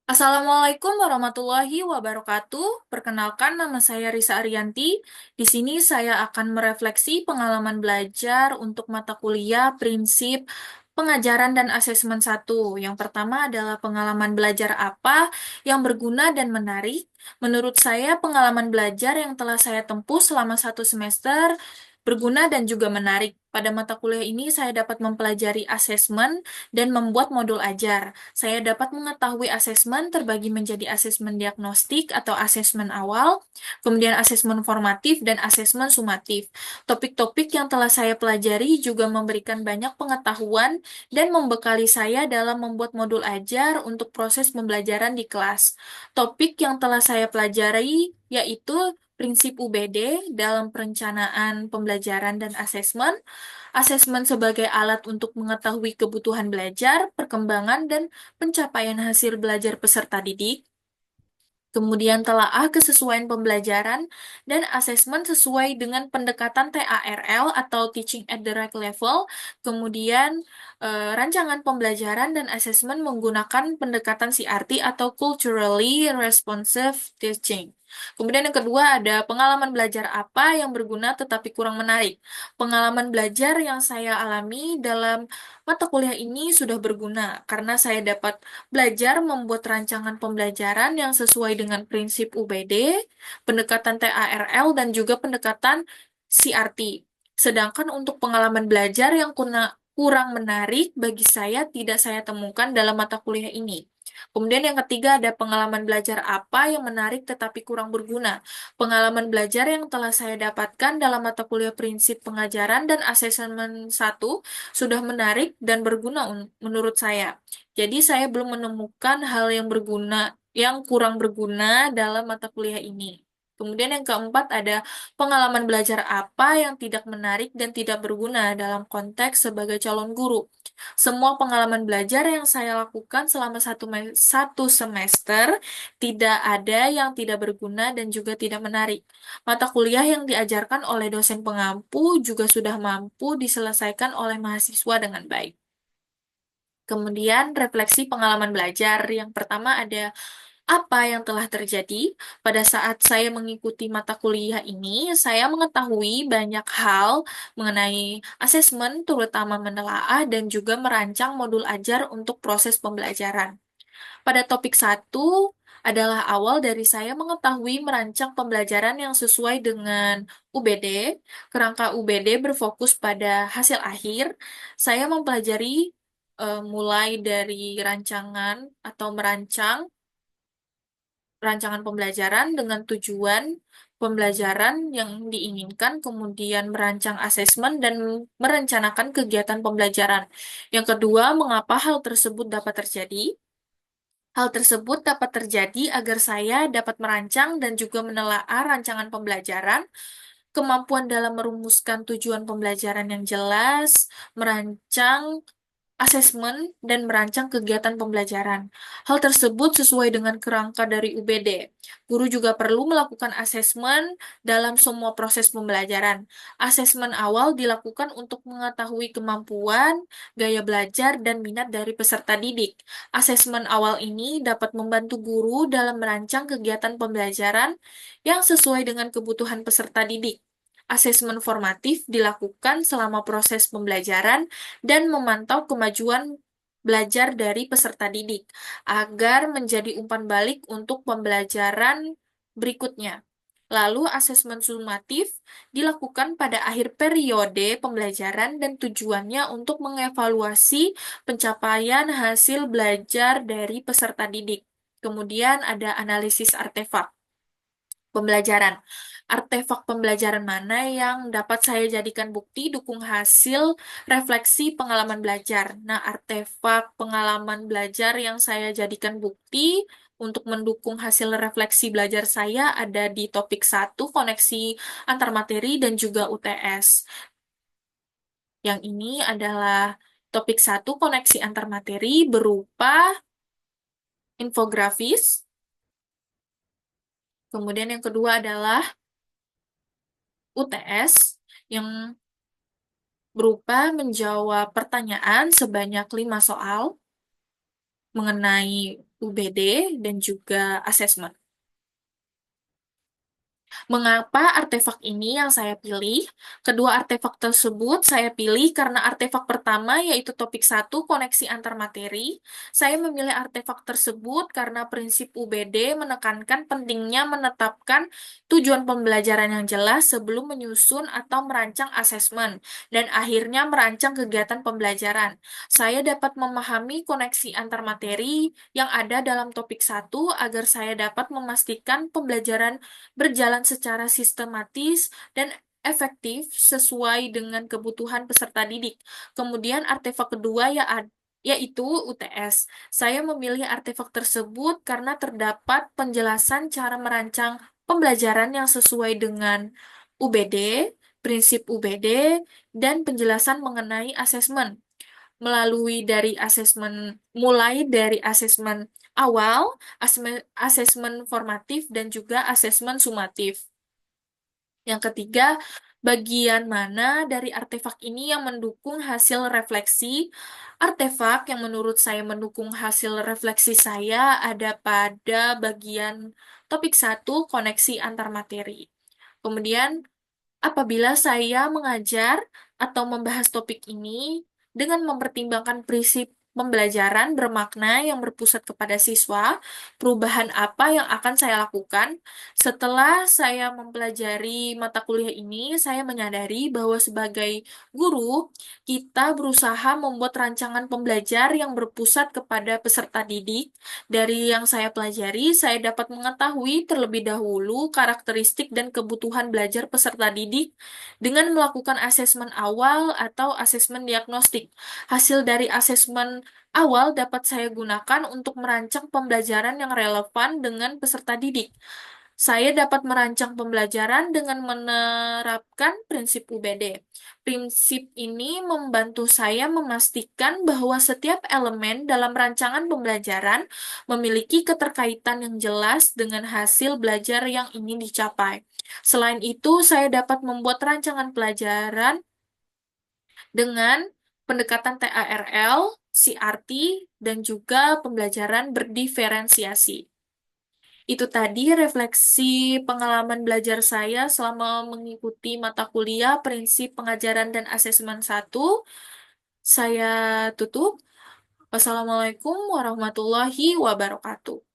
Assalamualaikum warahmatullahi wabarakatuh. Perkenalkan, nama saya Risa Ariyanti. Di sini saya akan merefleksi pengalaman belajar untuk mata kuliah prinsip pengajaran dan asesmen satu. Yang pertama adalah pengalaman belajar apa yang berguna dan menarik. Menurut saya, pengalaman belajar yang telah saya tempuh selama 1 semester berguna dan juga menarik. Pada mata kuliah ini, saya dapat mempelajari asesmen dan membuat modul ajar. Saya dapat mengetahui asesmen terbagi menjadi asesmen diagnostik atau asesmen awal, kemudian asesmen formatif, dan asesmen sumatif. Topik-topik yang telah saya pelajari juga memberikan banyak pengetahuan dan membekali saya dalam membuat modul ajar untuk proses pembelajaran di kelas. Topik yang telah saya pelajari yaitu prinsip UBD dalam perencanaan pembelajaran dan asesmen, asesmen sebagai alat untuk mengetahui kebutuhan belajar, perkembangan, dan pencapaian hasil belajar peserta didik, kemudian telaah kesesuaian pembelajaran, dan asesmen sesuai dengan pendekatan TARL atau Teaching at the Right Level, kemudian rancangan pembelajaran dan asesmen menggunakan pendekatan CRT atau Culturally Responsive Teaching. Kemudian yang kedua ada pengalaman belajar apa yang berguna tetapi kurang menarik. Pengalaman belajar yang saya alami dalam mata kuliah ini sudah berguna karena saya dapat belajar membuat rancangan pembelajaran yang sesuai dengan prinsip UBD, pendekatan TARL, dan juga pendekatan CRT. Sedangkan untuk pengalaman belajar yang kurang menarik bagi saya tidak saya temukan dalam mata kuliah ini. Kemudian yang ketiga ada pengalaman belajar apa yang menarik tetapi kurang berguna. Pengalaman belajar yang telah saya dapatkan dalam mata kuliah prinsip pengajaran dan asesmen satu sudah menarik dan berguna menurut saya. Jadi saya belum menemukan hal yang berguna, yang kurang berguna dalam mata kuliah ini. Kemudian yang keempat ada pengalaman belajar apa yang tidak menarik dan tidak berguna dalam konteks sebagai calon guru. Semua pengalaman belajar yang saya lakukan selama 1 semester tidak ada yang tidak berguna dan juga tidak menarik. Mata kuliah yang diajarkan oleh dosen pengampu juga sudah mampu diselesaikan oleh mahasiswa dengan baik. Kemudian refleksi pengalaman belajar. Yang pertama ada apa yang telah terjadi pada saat saya mengikuti mata kuliah ini. Saya mengetahui banyak hal mengenai asesmen, terutama menelaah dan juga merancang modul ajar untuk proses pembelajaran. Pada topik satu adalah awal dari saya mengetahui merancang pembelajaran yang sesuai dengan UBD. Kerangka UBD berfokus pada hasil akhir. Saya mempelajari mulai dari rancangan atau merancang rancangan pembelajaran dengan tujuan pembelajaran yang diinginkan, kemudian merancang asesmen dan merencanakan kegiatan pembelajaran. Yang kedua, mengapa hal tersebut dapat terjadi? Hal tersebut dapat terjadi agar saya dapat merancang dan juga menelaah rancangan pembelajaran, kemampuan dalam merumuskan tujuan pembelajaran yang jelas, merancang asesmen, dan merancang kegiatan pembelajaran. Hal tersebut sesuai dengan kerangka dari UBD. Guru juga perlu melakukan asesmen dalam semua proses pembelajaran. Asesmen awal dilakukan untuk mengetahui kemampuan, gaya belajar, dan minat dari peserta didik. Asesmen awal ini dapat membantu guru dalam merancang kegiatan pembelajaran yang sesuai dengan kebutuhan peserta didik. Asesmen formatif dilakukan selama proses pembelajaran dan memantau kemajuan belajar dari peserta didik agar menjadi umpan balik untuk pembelajaran berikutnya. Lalu, asesmen sumatif dilakukan pada akhir periode pembelajaran dan tujuannya untuk mengevaluasi pencapaian hasil belajar dari peserta didik. Kemudian ada analisis artefak pembelajaran. Artefak pembelajaran mana yang dapat saya jadikan bukti dukung hasil refleksi pengalaman belajar? Nah, artefak pengalaman belajar yang saya jadikan bukti untuk mendukung hasil refleksi belajar saya ada di topik satu koneksi antar materi dan juga UTS. Yang ini adalah topik satu koneksi antar materi berupa infografis. Kemudian yang kedua adalah UTS yang berupa menjawab pertanyaan sebanyak 5 soal. mengenai UBD dan juga asesmen. Mengapa artefak ini yang saya pilih? Kedua artefak tersebut saya pilih karena artefak pertama yaitu topik satu koneksi antar materi. Saya memilih artefak tersebut karena prinsip UBD menekankan pentingnya menetapkan tujuan pembelajaran yang jelas sebelum menyusun atau merancang asesmen dan akhirnya merancang kegiatan pembelajaran. Saya dapat memahami koneksi antar materi yang ada dalam topik satu agar saya dapat memastikan pembelajaran berjalan secara sistematis dan efektif sesuai dengan kebutuhan peserta didik. Kemudian artefak kedua yaitu UTS. Saya memilih artefak tersebut karena terdapat penjelasan cara merancang pembelajaran yang sesuai dengan UBD, prinsip UBD, dan penjelasan mengenai asesmen mulai dari asesmen awal, asesmen formatif, dan juga asesmen sumatif. Yang ketiga, bagian mana dari artefak ini yang mendukung hasil refleksi? Artefak yang menurut saya mendukung hasil refleksi saya ada pada bagian topik satu koneksi antar materi. Kemudian apabila saya mengajar atau membahas topik ini dengan mempertimbangkan prinsip pembelajaran bermakna yang berpusat kepada siswa, perubahan apa yang akan saya lakukan? Setelah saya mempelajari mata kuliah ini, saya menyadari bahwa sebagai guru, kita berusaha membuat rancangan pembelajar yang berpusat kepada peserta didik. Dari yang saya pelajari, saya dapat mengetahui terlebih dahulu karakteristik dan kebutuhan belajar peserta didik dengan melakukan asesmen awal atau asesmen diagnostik. Hasil dari asesmen awal dapat saya gunakan untuk merancang pembelajaran yang relevan dengan peserta didik. Saya dapat merancang pembelajaran dengan menerapkan prinsip UBD. Prinsip ini membantu saya memastikan bahwa setiap elemen dalam rancangan pembelajaran memiliki keterkaitan yang jelas dengan hasil belajar yang ingin dicapai. Selain itu, saya dapat membuat rancangan pelajaran dengan pendekatan TARL, CRT, dan juga pembelajaran berdiferensiasi. Itu tadi refleksi pengalaman belajar saya selama mengikuti mata kuliah Prinsip Pengajaran dan Asesmen 1. Saya tutup. Wassalamualaikum warahmatullahi wabarakatuh.